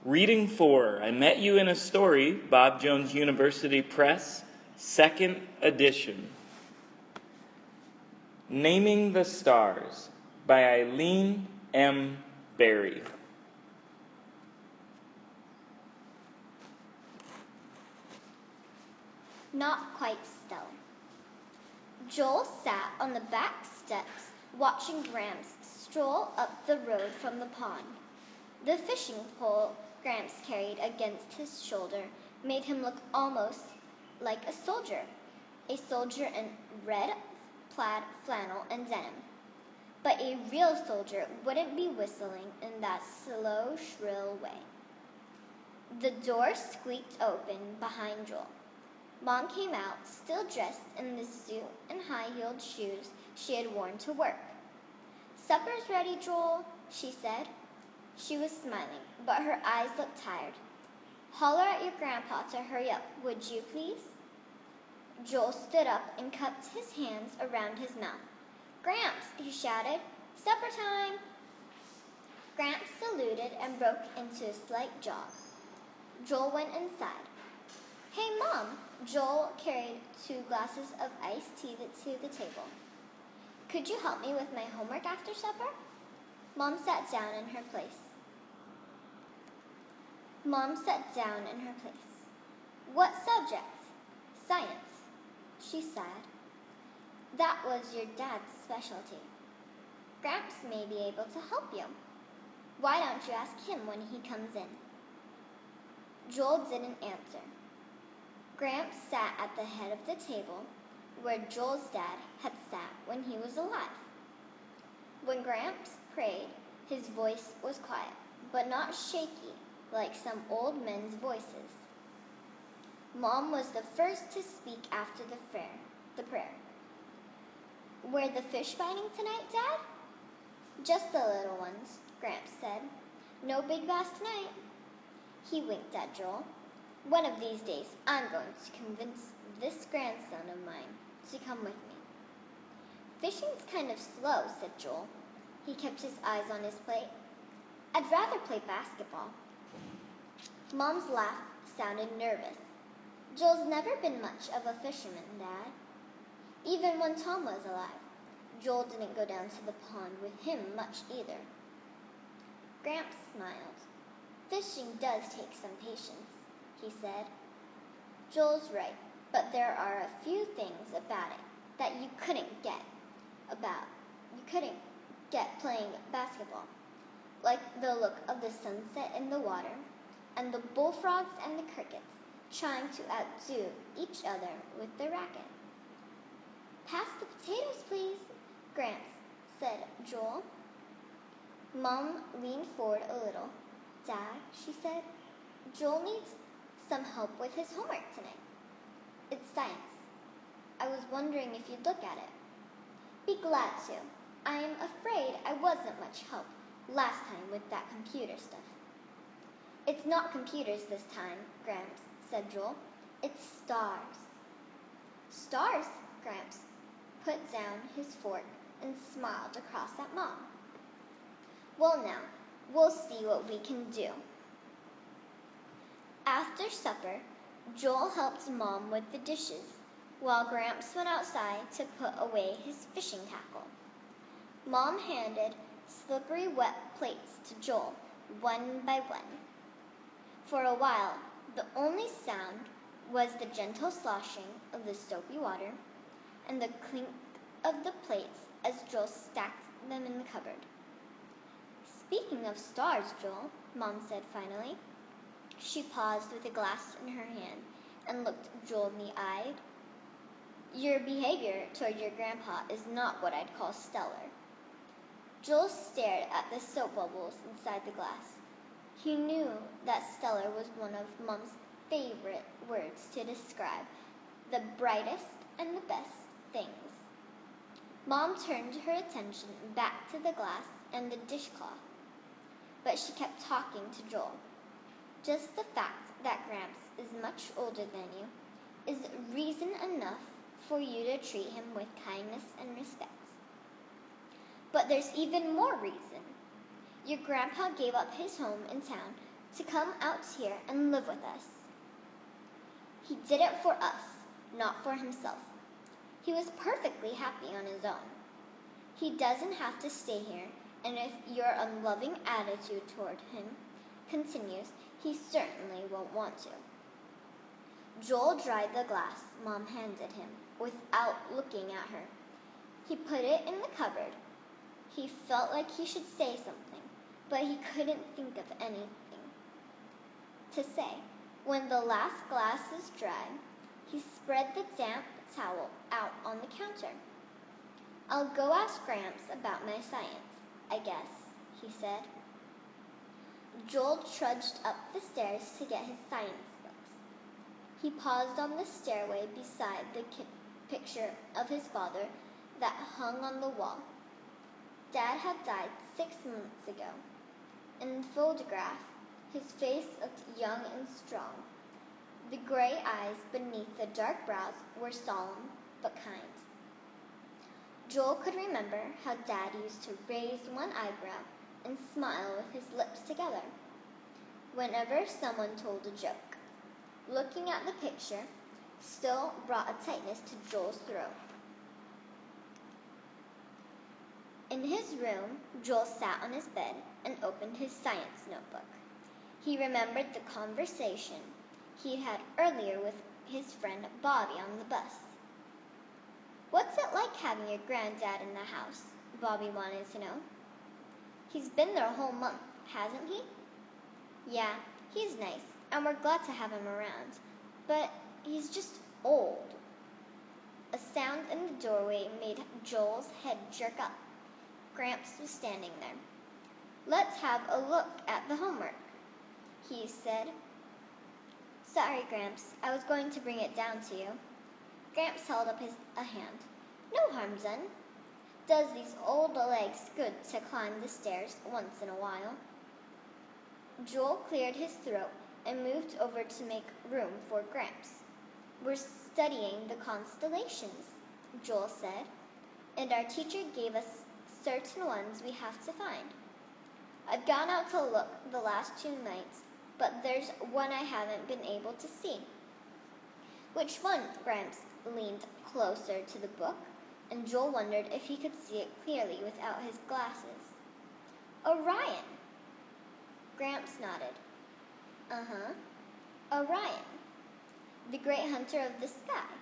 Reading for I Met You in a Story, Bob Jones University Press, 2nd edition. Naming the Stars by Eileen M. Berry. Not quite stellar. Joel sat on the back steps watching Gramps stroll up the road from the pond. The fishing pole Gramps carried against his shoulder made him look almost like a soldier in red plaid flannel and denim. But a real soldier wouldn't be whistling in that slow, shrill way. The door squeaked open behind Joel. Mom came out, still dressed in the suit and high-heeled shoes she had worn to work. "Supper's ready, Joel," she said. She was smiling, but her eyes looked tired. "Holler at your grandpa to hurry up, would you, please?" Joel stood up and cupped his hands around his mouth. "Gramps," he shouted, "supper time!" Gramps saluted and broke into a slight jog. Joel went inside. "Hey, Mom!" Joel carried 2 glasses of iced tea to the table. "Could you help me with my homework after supper?" Mom sat down in her place. "What subject?" "Science." She sighed. "That was your dad's specialty. Gramps may be able to help you. Why don't you ask him when he comes in?" Joel didn't answer. Gramps sat at the head of the table where Joel's dad had sat when he was alive. When Gramps prayed, his voice was quiet, but not shaky like some old men's voices. Mom was the first to speak after the prayer. "Were the fish biting tonight, Dad?" "Just the little ones," Gramps said. "No big bass tonight." He winked at Joel. "One of these days, I'm going to convince this grandson of mine to come with me." "Fishing's kind of slow," said Joel. He kept his eyes on his plate. "I'd rather play basketball." Mom's laugh sounded nervous. "Joel's never been much of a fisherman, Dad." Even when Tom was alive, Joel didn't go down to the pond with him much either. Gramps smiled. "Fishing does take some patience," he said. "Joel's right, but there are a few things about it that you couldn't get playing basketball, like the look of the sunset in the water, and the bullfrogs and the crickets trying to outdo each other with their racket." "Pass the potatoes, please," Gramps said Joel. Mom leaned forward a little. "Dad," she said, "Joel needs some help with his homework tonight. It's science. I was wondering if you'd look at it." "Be glad to. I'm afraid I wasn't much help last time with that computer stuff." "It's not computers this time, Gramps," said Joel. "It's stars." "Stars?" Gramps put down his fork and smiled across at Mom. "Well, now, we'll see what we can do." After supper, Joel helped Mom with the dishes, while Gramps went outside to put away his fishing tackle. Mom handed slippery wet plates to Joel, one by one. For a while, the only sound was the gentle sloshing of the soapy water and the clink of the plates as Joel stacked them in the cupboard. "Speaking of stars, Joel," Mom said finally. She paused with a glass in her hand and looked Joel in the eye. "Your behavior toward your grandpa is not what I'd call stellar." Joel stared at the soap bubbles inside the glass. He knew that stellar was one of Mom's favorite words to describe the brightest and the best things. Mom turned her attention back to the glass and the dishcloth, but she kept talking to Joel. "Just the fact that Gramps is much older than you is reason enough for you to treat him with kindness and respect. But there's even more reason. Your grandpa gave up his home in town to come out here and live with us. He did it for us, not for himself. He was perfectly happy on his own. He doesn't have to stay here, and if your unloving attitude toward him continues, he certainly won't want to. Joel dried the glass Mom handed him without looking at her. He put it in the cupboard. He felt like he should say something, but he couldn't think of anything to say. When the last glass was dry, he spread the damp towel out on the counter. "I'll go ask Gramps about my science, I guess," he said. Joel trudged up the stairs to get his science books. He paused on the stairway beside the picture of his father that hung on the wall. Dad had died 6 months ago. In the photograph, his face looked young and strong. The gray eyes beneath the dark brows were solemn but kind. Joel could remember how Dad used to raise one eyebrow and smile with his lips together whenever someone told a joke. Looking at the picture still brought a tightness to Joel's throat. In his room, Joel sat on his bed and opened his science notebook. He remembered the conversation he had earlier with his friend Bobby on the bus. "What's it like having your granddad in the house?" Bobby wanted to know. "He's been there a whole month, hasn't he?" "Yeah, he's nice, and we're glad to have him around, but he's just old." A sound in the doorway made Joel's head jerk up. Gramps was standing there. "Let's have a look at the homework," he said. "Sorry, Gramps, I was going to bring it down to you." Gramps held up a hand. "No harm done. Does these old legs good to climb the stairs once in a while." Joel cleared his throat and moved over to make room for Gramps. "We're studying the constellations," Joel said, "and our teacher gave us certain ones we have to find. I've gone out to look the last 2 nights, but there's one I haven't been able to see." "Which one?" Gramps leaned closer to the book, and Joel wondered if he could see it clearly without his glasses. "Orion." Gramps nodded. "Uh-huh. Orion, the great hunter of the sky."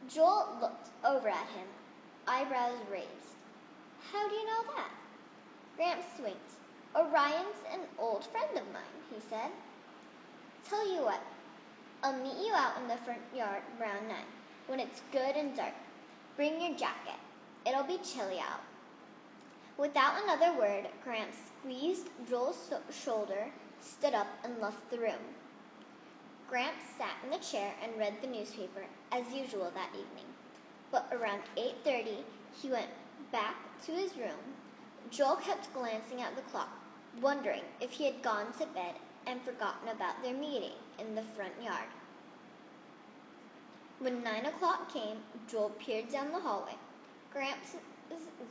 Joel looked over at him, eyebrows raised. "How do you know that?" Gramps winked. "Orion's an old friend of mine," he said. "Tell you what, I'll meet you out in the front yard around 9, when it's good and dark. Bring your jacket. It'll be chilly out." Without another word, Gramps squeezed Joel's shoulder, stood up, and left the room. Gramps sat in the chair and read the newspaper, as usual that evening. But around 8:30, he went back to his room. Joel kept glancing at the clock, wondering if he had gone to bed and forgotten about their meeting in the front yard. When 9 o'clock came, Joel peered down the hallway. Gramps'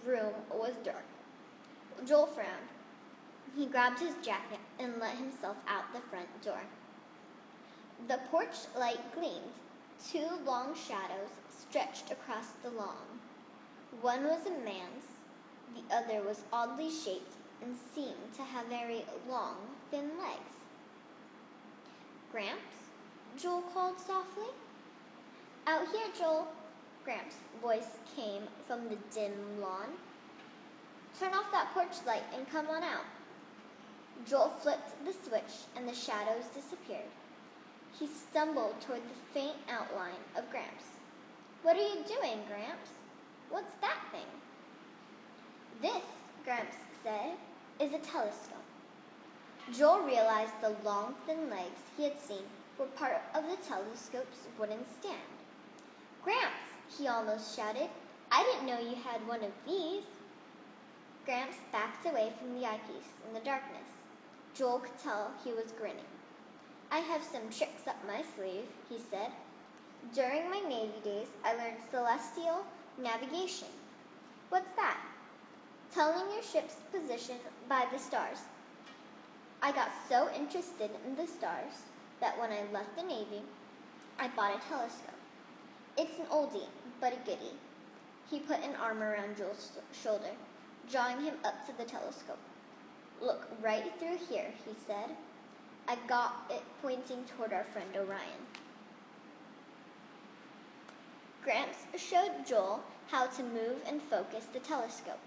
room was dark. Joel frowned. He grabbed his jacket and let himself out the front door. The porch light gleamed. 2 long shadows stretched across the lawn. One was a man's, the other was oddly shaped and seemed to have very long, thin legs. "Gramps?" Joel called softly. "Out here, Joel." Gramps' voice came from the dim lawn. "Turn off that porch light and come on out." Joel flipped the switch and the shadows disappeared. He stumbled toward the faint outline of Gramps. "What are you doing, Gramps? What's that thing?" "This," Gramps said, "is a telescope." Joel realized the long, thin legs he had seen were part of the telescope's wooden stand. "Gramps!" he almost shouted. "I didn't know you had one of these." Gramps backed away from the eyepiece in the darkness. Joel could tell he was grinning. "I have some tricks up my sleeve," he said. "During my Navy days, I learned celestial navigation." "What's that?" "Telling your ship's position by the stars." I got so interested in the stars that when I left the Navy, I bought a telescope. It's an oldie, but a goodie. He put an arm around Joel's shoulder, drawing him up to the telescope. Look right through here, he said. I got it pointing toward our friend Orion. Gramps showed Joel how to move and focus the telescope.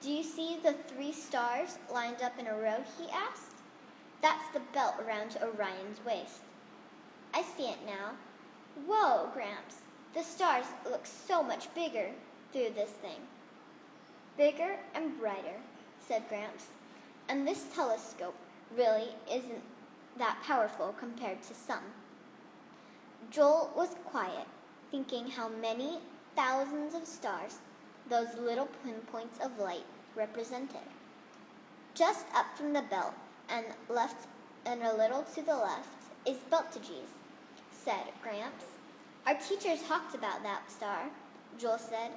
Do you see the 3 stars lined up in a row, he asked. That's the belt around Orion's waist. I see it now. Whoa, Gramps, the stars look so much bigger through this thing. Bigger and brighter, said Gramps, and this telescope really isn't that powerful compared to some. Joel was quiet, thinking how many thousands of stars those little pinpoints of light represented. Just up from the belt and a little to the left is Beltages, said Gramps. Our teachers talked about that star, Joel said.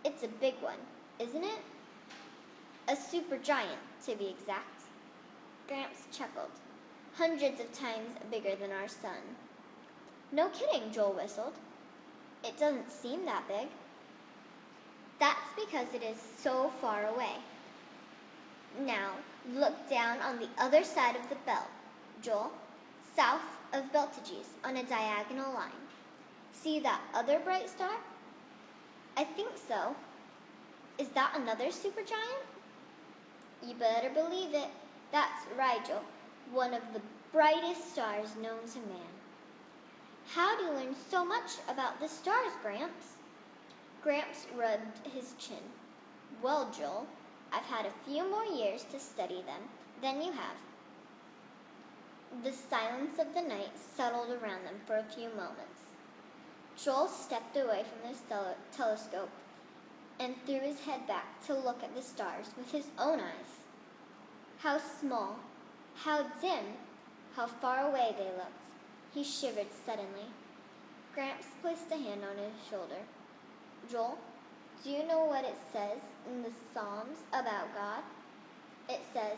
It's a big one, isn't it? A supergiant, to be exact. Gramps chuckled. Hundreds of times bigger than our sun. No kidding, Joel whistled. It doesn't seem that big. That's because it is so far away. Now, look down on the other side of the belt, Joel, south of Beltages on a diagonal line. See that other bright star? I think so. Is that another supergiant? You better believe it. That's Rigel, one of the brightest stars known to man. How do you learn so much about the stars, Gramps? Gramps rubbed his chin. Well, Joel, I've had a few more years to study them than you have. The silence of the night settled around them for a few moments. Joel stepped away from the telescope and threw his head back to look at the stars with his own eyes. How small, how dim, how far away they looked. He shivered suddenly. Gramps placed a hand on his shoulder. Joel, do you know what it says in the Psalms about God? It says,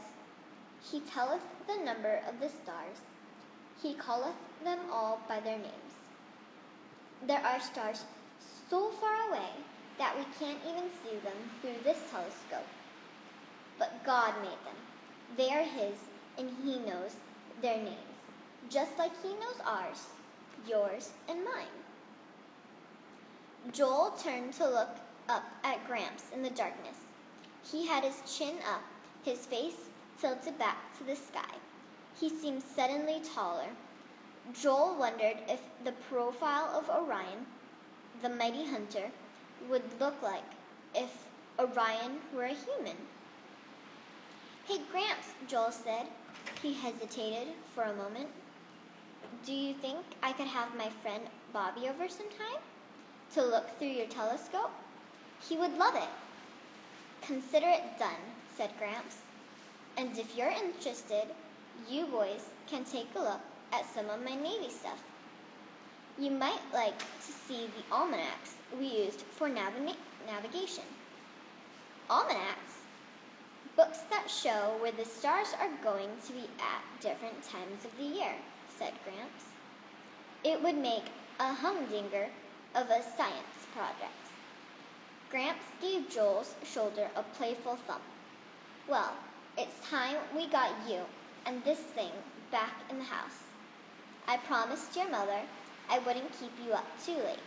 He telleth the number of the stars. He calleth them all by their names. There are stars so far away that we can't even see them through this telescope. But God made them. They are His, and He knows their names, just like He knows ours, yours, and mine. Joel turned to look up at Gramps in the darkness. He had his chin up, his face tilted back to the sky. He seemed suddenly taller. Joel wondered if the profile of Orion, the mighty hunter, would look like if Orion were a human. Hey, Gramps, Joel said. He hesitated for a moment. Do you think I could have my friend Bobby over sometime to look through your telescope? He would love it. Consider it done, said Gramps. And if you're interested, you boys can take a look at some of my Navy stuff. You might like to see the almanacs we used for navigation. Almanacs? Books that show where the stars are going to be at different times of the year, said Gramps. It would make a humdinger of a science project. Gramps gave Joel's shoulder a playful thump. Well, it's time we got you and this thing back in the house. I promised your mother I wouldn't keep you up too late.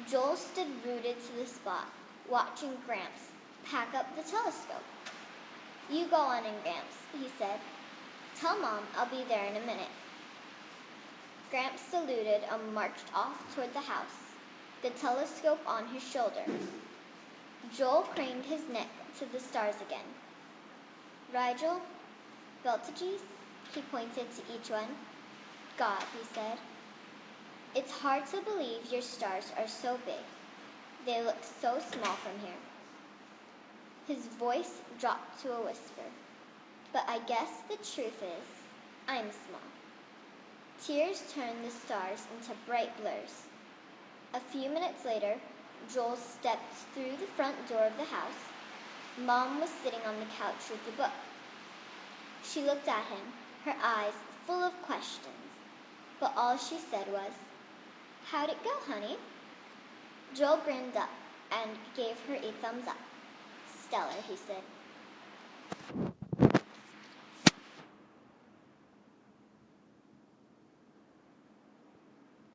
Joel stood rooted to the spot, watching Gramps pack up the telescope. You go on in, Gramps, he said. Tell Mom I'll be there in a minute. Gramps saluted and marched off toward the house, the telescope on his shoulder. Joel craned his neck to the stars again. Rigel, Beltages, he pointed to each one. God, he said. It's hard to believe your stars are so big. They look so small from here. His voice dropped to a whisper. But I guess the truth is, I'm small. Tears turned the stars into bright blurs. A few minutes later, Joel stepped through the front door of the house. Mom was sitting on the couch with a book. She looked at him, her eyes full of questions, but all she said was, "How'd it go, honey?" Joel grinned up and gave her a thumbs up. "Stellar," he said.